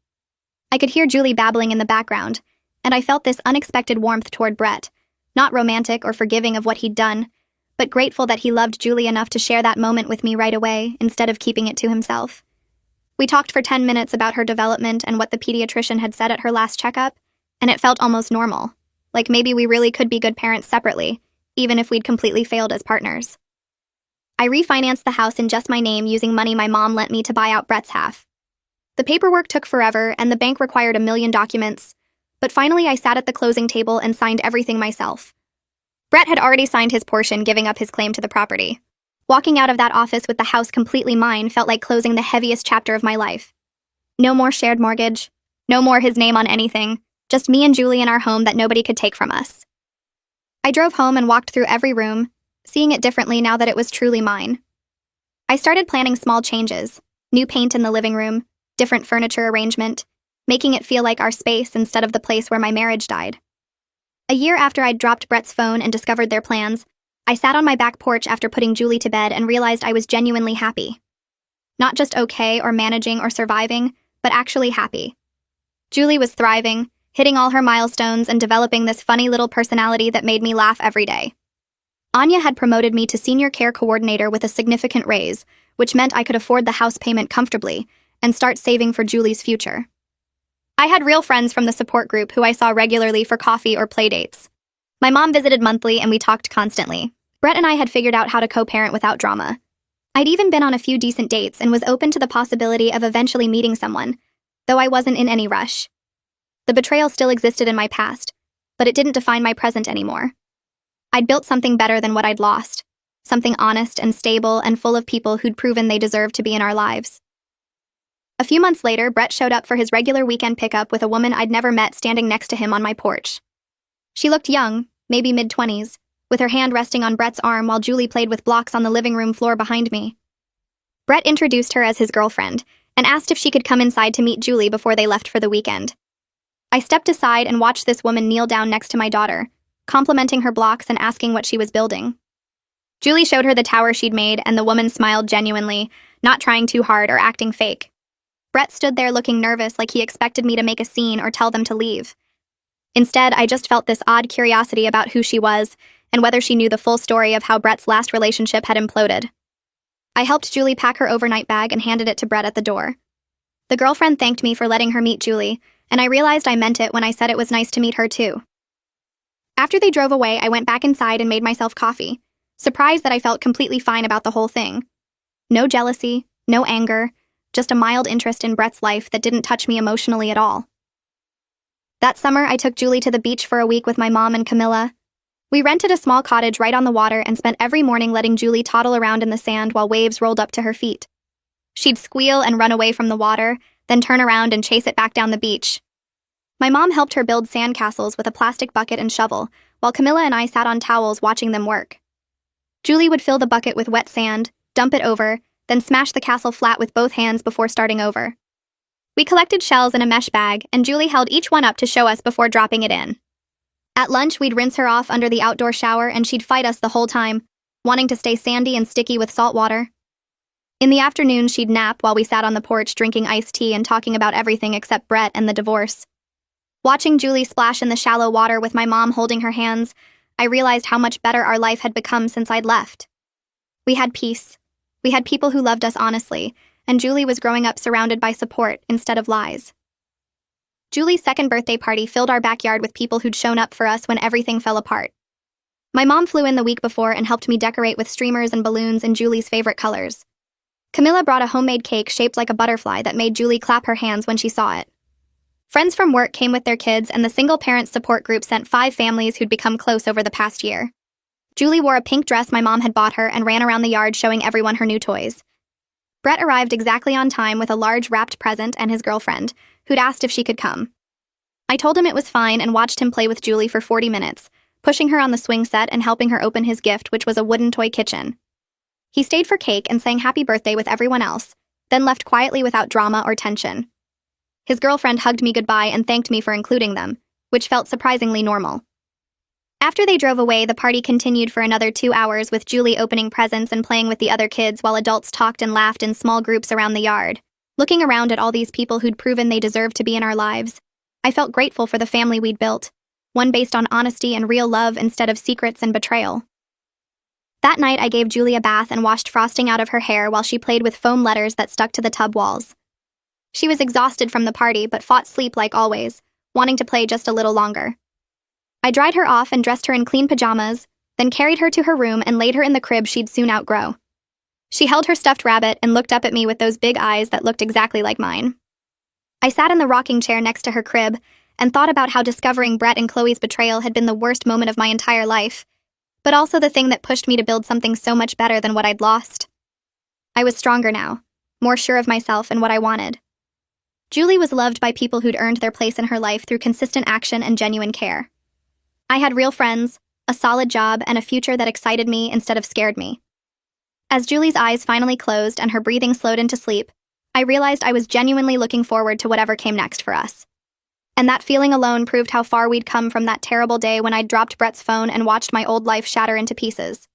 I could hear Julie babbling in the background, and I felt this unexpected warmth toward Brett, not romantic or forgiving of what he'd done, but grateful that he loved Julie enough to share that moment with me right away instead of keeping it to himself. We talked for 10 minutes about her development and what the pediatrician had said at her last checkup, and it felt almost normal, like maybe we really could be good parents separately, even if we'd completely failed as partners. I refinanced the house in just my name using money my mom lent me to buy out Brett's half. The paperwork took forever and the bank required 1 million documents, but finally I sat at the closing table and signed everything myself. Brett had already signed his portion, giving up his claim to the property. Walking out of that office with the house completely mine felt like closing the heaviest chapter of my life. No more shared mortgage, no more his name on anything, just me and Julie in our home that nobody could take from us. I drove home and walked through every room, seeing it differently now that it was truly mine. I started planning small changes, new paint in the living room, different furniture arrangement, making it feel like our space instead of the place where my marriage died. A year after I'd dropped Brett's phone and discovered their plans, I sat on my back porch after putting Julie to bed and realized I was genuinely happy. Not just okay or managing or surviving, but actually happy. Julie was thriving, hitting all her milestones and developing this funny little personality that made me laugh every day. Anya had promoted me to senior care coordinator with a significant raise, which meant I could afford the house payment comfortably and start saving for Julie's future. I had real friends from the support group who I saw regularly for coffee or play dates. My mom visited monthly and we talked constantly. Brett and I had figured out how to co-parent without drama. I'd even been on a few decent dates and was open to the possibility of eventually meeting someone, though I wasn't in any rush. The betrayal still existed in my past, but it didn't define my present anymore. I'd built something better than what I'd lost, something honest and stable and full of people who'd proven they deserved to be in our lives. A few months later, Brett showed up for his regular weekend pickup with a woman I'd never met standing next to him on my porch. She looked young, maybe mid-20s, with her hand resting on Brett's arm while Julie played with blocks on the living room floor behind me. Brett introduced her as his girlfriend and asked if she could come inside to meet Julie before they left for the weekend. I stepped aside and watched this woman kneel down next to my daughter, complimenting her blocks and asking what she was building. Julie showed her the tower she'd made, and the woman smiled genuinely, not trying too hard or acting fake. Brett stood there looking nervous, like he expected me to make a scene or tell them to leave. Instead, I just felt this odd curiosity about who she was and whether she knew the full story of how Brett's last relationship had imploded. I helped Julie pack her overnight bag and handed it to Brett at the door. The girlfriend thanked me for letting her meet Julie, and I realized I meant it when I said it was nice to meet her too. After they drove away, I went back inside and made myself coffee, surprised that I felt completely fine about the whole thing. No jealousy, no anger, just a mild interest in Brett's life that didn't touch me emotionally at all. That summer, I took Julie to the beach for a week with my mom and Camilla. We rented a small cottage right on the water and spent every morning letting Julie toddle around in the sand while waves rolled up to her feet. She'd squeal and run away from the water, then turn around and chase it back down the beach. My mom helped her build sandcastles with a plastic bucket and shovel, while Camilla and I sat on towels watching them work. Julie would fill the bucket with wet sand, dump it over, then smash the castle flat with both hands before starting over. We collected shells in a mesh bag, and Julie held each one up to show us before dropping it in. At lunch, we'd rinse her off under the outdoor shower, and she'd fight us the whole time, wanting to stay sandy and sticky with salt water. In the afternoon, she'd nap while we sat on the porch drinking iced tea and talking about everything except Brett and the divorce. Watching Julie splash in the shallow water with my mom holding her hands, I realized how much better our life had become since I'd left. We had peace. We had people who loved us honestly, and Julie was growing up surrounded by support instead of lies. Julie's second birthday party filled our backyard with people who'd shown up for us when everything fell apart. My mom flew in the week before and helped me decorate with streamers and balloons in Julie's favorite colors. Camilla brought a homemade cake shaped like a butterfly that made Julie clap her hands when she saw it. Friends from work came with their kids, and the single-parent support group sent 5 families who'd become close over the past year. Julie wore a pink dress my mom had bought her and ran around the yard showing everyone her new toys. Brett arrived exactly on time with a large wrapped present and his girlfriend, who'd asked if she could come. I told him it was fine and watched him play with Julie for 40 minutes, pushing her on the swing set and helping her open his gift, which was a wooden toy kitchen. He stayed for cake and sang happy birthday with everyone else, then left quietly without drama or tension. His girlfriend hugged me goodbye and thanked me for including them, which felt surprisingly normal. After they drove away, the party continued for another 2 hours with Julie opening presents and playing with the other kids while adults talked and laughed in small groups around the yard. Looking around at all these people who'd proven they deserved to be in our lives, I felt grateful for the family we'd built, one based on honesty and real love instead of secrets and betrayal. That night, I gave Julie a bath and washed frosting out of her hair while she played with foam letters that stuck to the tub walls. She was exhausted from the party but fought sleep like always, wanting to play just a little longer. I dried her off and dressed her in clean pajamas, then carried her to her room and laid her in the crib she'd soon outgrow. She held her stuffed rabbit and looked up at me with those big eyes that looked exactly like mine. I sat in the rocking chair next to her crib and thought about how discovering Brett and Chloe's betrayal had been the worst moment of my entire life, but also the thing that pushed me to build something so much better than what I'd lost. I was stronger now, more sure of myself and what I wanted. Julie was loved by people who'd earned their place in her life through consistent action and genuine care. I had real friends, a solid job, and a future that excited me instead of scared me. As Julie's eyes finally closed and her breathing slowed into sleep, I realized I was genuinely looking forward to whatever came next for us. And that feeling alone proved how far we'd come from that terrible day when I'd dropped Brett's phone and watched my old life shatter into pieces.